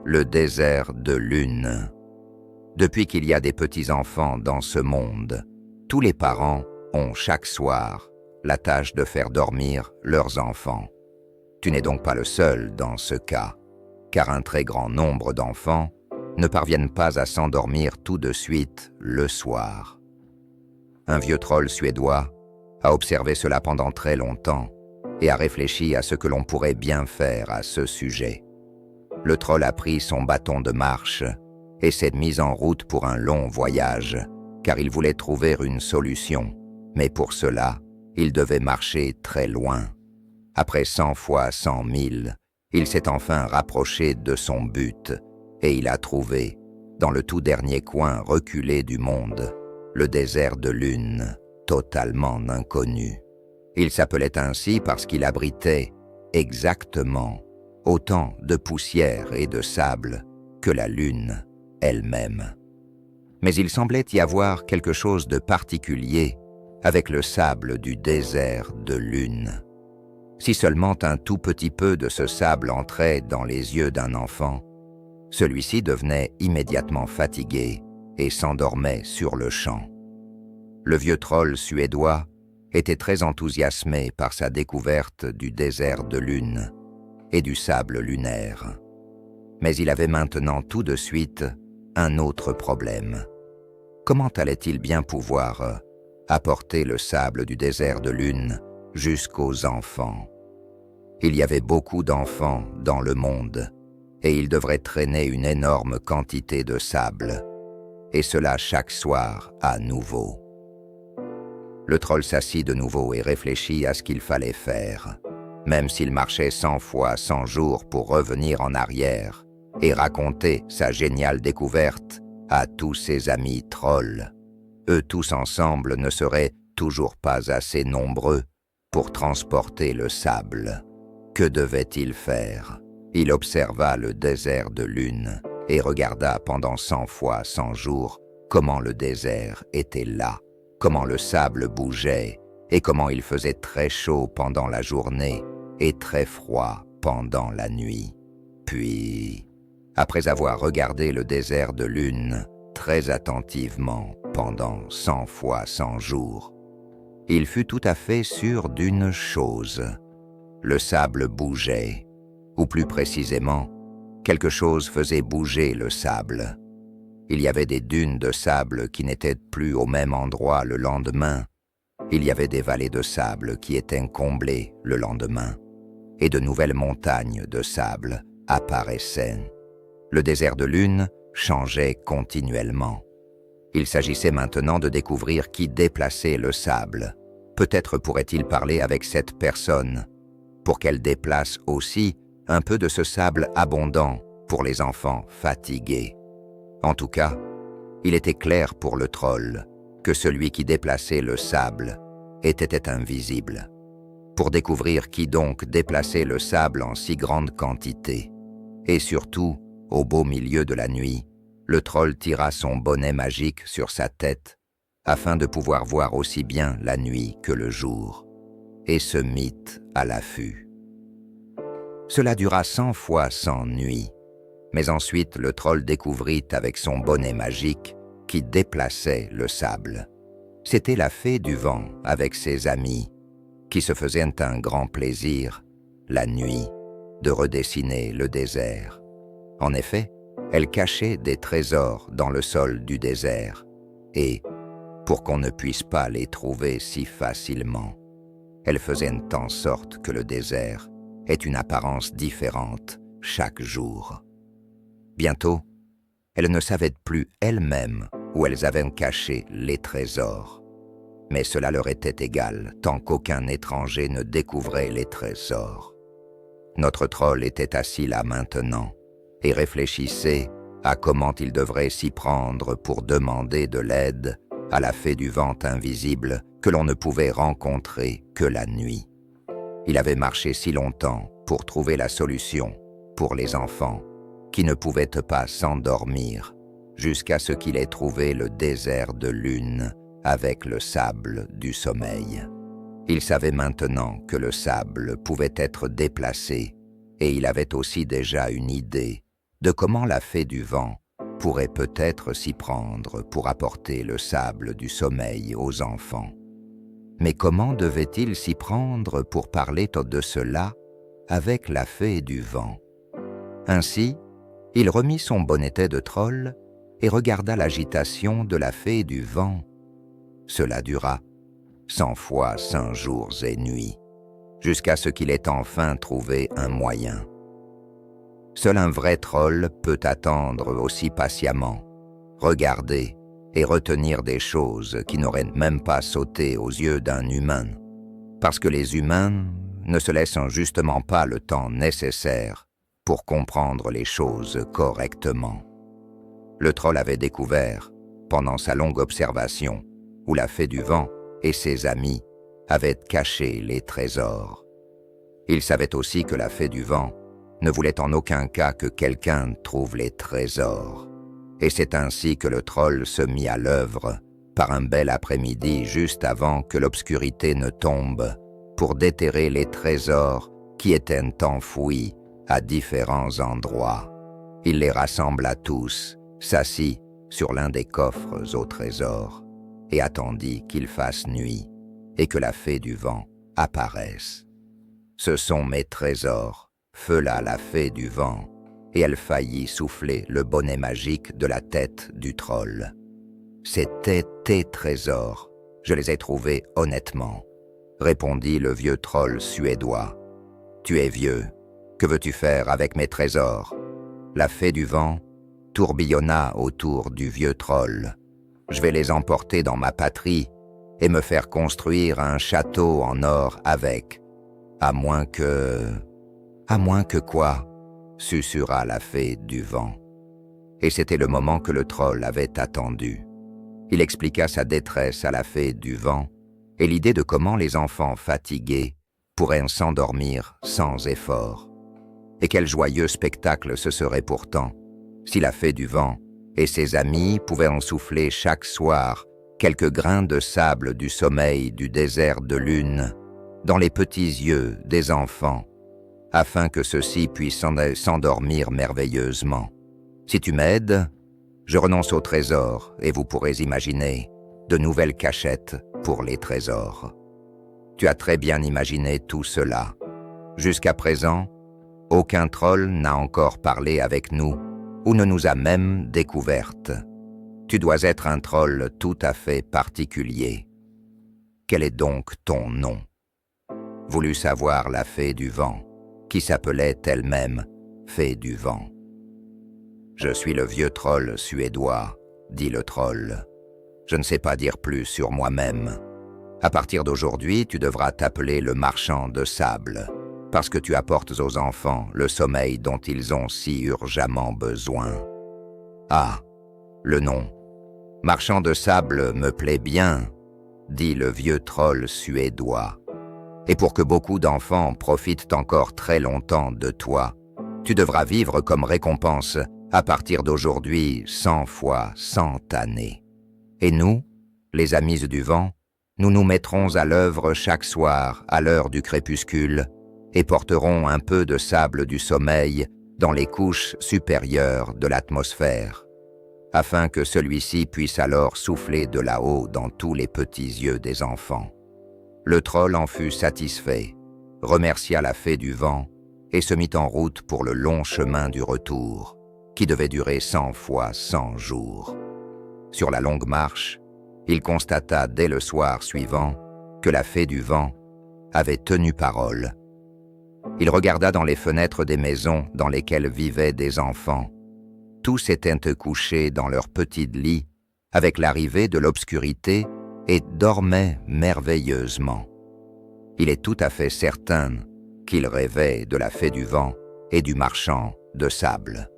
le désert de Lune. Depuis qu'il y a des petits-enfants dans ce monde, tous les parents ont chaque soir la tâche de faire dormir leurs enfants. Tu n'es donc pas le seul dans ce cas, car un très grand nombre d'enfants ne parviennent pas à s'endormir tout de suite le soir. Un vieux troll suédois a observé cela pendant très longtemps et a réfléchi à ce que l'on pourrait bien faire à ce sujet. Le troll a pris son bâton de marche et s'est mis en route pour un long voyage, car il voulait trouver une solution. Mais pour cela, il devait marcher très loin. Après 100 fois 100 000, il s'est enfin rapproché de son but et il a trouvé, dans le tout dernier coin reculé du monde, le désert de Lune, totalement inconnu. Il s'appelait ainsi parce qu'il abritait exactement autant de poussière et de sable que la Lune elle-même. Mais il semblait y avoir quelque chose de particulier avec le sable du désert de Lune. Si seulement un tout petit peu de ce sable entrait dans les yeux d'un enfant, celui-ci devenait immédiatement fatigué et s'endormait sur le champ. Le vieux troll suédois était très enthousiasmé par sa découverte du désert de Lune et du sable lunaire. Mais il avait maintenant tout de suite un autre problème. Comment allait-il bien pouvoir apporter le sable du désert de Lune jusqu'aux enfants? Il y avait beaucoup d'enfants dans le monde et il devrait traîner une énorme quantité de sable, et cela chaque soir à nouveau. Le troll s'assit de nouveau et réfléchit à ce qu'il fallait faire, même s'il marchait 100 fois 100 jours pour revenir en arrière et raconter sa géniale découverte à tous ses amis trolls. Eux tous ensemble ne seraient toujours pas assez nombreux pour transporter le sable. Que devait-il faire? Il observa le désert de Lune et regarda pendant 100 fois 100 jours comment le désert était là, comment le sable bougeait et comment il faisait très chaud pendant la journée et très froid pendant la nuit. Puis, après avoir regardé le désert de Lune très attentivement pendant 100 fois 100 jours, il fut tout à fait sûr d'une chose. Le sable bougeait, ou plus précisément, quelque chose faisait bouger le sable. Il y avait des dunes de sable qui n'étaient plus au même endroit le lendemain. Il y avait des vallées de sable qui étaient comblées le lendemain, et de nouvelles montagnes de sable apparaissaient. Le désert de Lune changeait continuellement. Il s'agissait maintenant de découvrir qui déplaçait le sable. Peut-être pourrait-il parler avec cette personne, pour qu'elle déplace aussi un peu de ce sable abondant pour les enfants fatigués. En tout cas, il était clair pour le troll que celui qui déplaçait le sable était invisible. Pour découvrir qui donc déplaçait le sable en si grande quantité, et surtout, au beau milieu de la nuit, le troll tira son bonnet magique sur sa tête afin de pouvoir voir aussi bien la nuit que le jour, et se mit à l'affût. Cela dura 100 fois 100 nuits, mais ensuite le troll découvrit avec son bonnet magique qui déplaçait le sable. C'était la fée du vent avec ses amis, qui se faisaient un grand plaisir, la nuit, de redessiner le désert. En effet, elle cachait des trésors dans le sol du désert, et, pour qu'on ne puisse pas les trouver si facilement, elle faisait en sorte que le désert ait une apparence différente chaque jour. Bientôt, elles ne savaient plus elles-mêmes où elles avaient caché les trésors. Mais cela leur était égal tant qu'aucun étranger ne découvrait les trésors. Notre troll était assis là maintenant et réfléchissait à comment il devrait s'y prendre pour demander de l'aide à la fée du vent invisible que l'on ne pouvait rencontrer que la nuit. Il avait marché si longtemps pour trouver la solution pour les enfants qui ne pouvaient pas s'endormir jusqu'à ce qu'il ait trouvé le désert de Lune avec le sable du sommeil. Il savait maintenant que le sable pouvait être déplacé et il avait aussi déjà une idée de comment la fée du vent pourrait peut-être s'y prendre pour apporter le sable du sommeil aux enfants. Mais comment devait-il s'y prendre pour parler de cela avec la fée du vent? Ainsi, il remit son bonnetet de troll et regarda l'agitation de la fée du vent. Cela dura 100 fois 100 jours et nuits, jusqu'à ce qu'il ait enfin trouvé un moyen. Seul un vrai troll peut attendre aussi patiemment, regarder et retenir des choses qui n'auraient même pas sauté aux yeux d'un humain, parce que les humains ne se laissent justement pas le temps nécessaire pour comprendre les choses correctement. Le troll avait découvert, pendant sa longue observation, où la fée du vent et ses amis avaient caché les trésors. Il savait aussi que la fée du vent ne voulait en aucun cas que quelqu'un trouve les trésors. Et c'est ainsi que le troll se mit à l'œuvre, par un bel après-midi juste avant que l'obscurité ne tombe, pour déterrer les trésors qui étaient enfouis à différents endroits. Il les rassembla tous, s'assit sur l'un des coffres au trésor, et attendit qu'il fasse nuit, et que la fée du vent apparaisse. « Ce sont mes trésors », feula la fée du vent, et elle faillit souffler le bonnet magique de la tête du troll. « C'étaient tes trésors, je les ai trouvés honnêtement, » répondit le vieux troll suédois. « Tu es vieux, que veux-tu faire avec mes trésors ?» La fée du vent tourbillonna autour du vieux troll. « Je vais les emporter dans ma patrie et me faire construire un château en or avec, à moins que... » « À moins que quoi ?» susurra la fée du vent. Et c'était le moment que le troll avait attendu. Il expliqua sa détresse à la fée du vent et l'idée de comment les enfants fatigués pourraient s'endormir sans effort. Et quel joyeux spectacle ce serait pourtant si la fée du vent et ses amis pouvaient en souffler chaque soir quelques grains de sable du sommeil du désert de lune dans les petits yeux des enfants, afin que ceux-ci puissent s'endormir merveilleusement. Si tu m'aides, je renonce au trésor et vous pourrez imaginer de nouvelles cachettes pour les trésors. Tu as très bien imaginé tout cela. Jusqu'à présent, aucun troll n'a encore parlé avec nous ou ne nous a même découvertes. Tu dois être un troll tout à fait particulier. Quel est donc ton nom ? Voulut savoir la fée du vent, qui s'appelait elle-même fée du vent. « Je suis le vieux troll suédois, » dit le troll. « Je ne sais pas dire plus sur moi-même. À partir d'aujourd'hui, tu devras t'appeler le marchand de sable, parce que tu apportes aux enfants le sommeil dont ils ont si urgemment besoin. » Ah, le nom. « Marchand de sable me plaît bien, » dit le vieux troll suédois. Et pour que beaucoup d'enfants profitent encore très longtemps de toi, tu devras vivre comme récompense à partir d'aujourd'hui 100 fois 100 années. Et nous, les amis du vent, nous nous mettrons à l'œuvre chaque soir à l'heure du crépuscule et porterons un peu de sable du sommeil dans les couches supérieures de l'atmosphère, afin que celui-ci puisse alors souffler de là-haut dans tous les petits yeux des enfants. Le troll en fut satisfait, remercia la fée du vent et se mit en route pour le long chemin du retour, qui devait durer 100 fois 100 jours. Sur la longue marche, il constata dès le soir suivant que la fée du vent avait tenu parole. Il regarda dans les fenêtres des maisons dans lesquelles vivaient des enfants. Tous étaient couchés dans leurs petits lits avec l'arrivée de l'obscurité et dormait merveilleusement. Il est tout à fait certain qu'il rêvait de la fée du vent et du marchand de sable.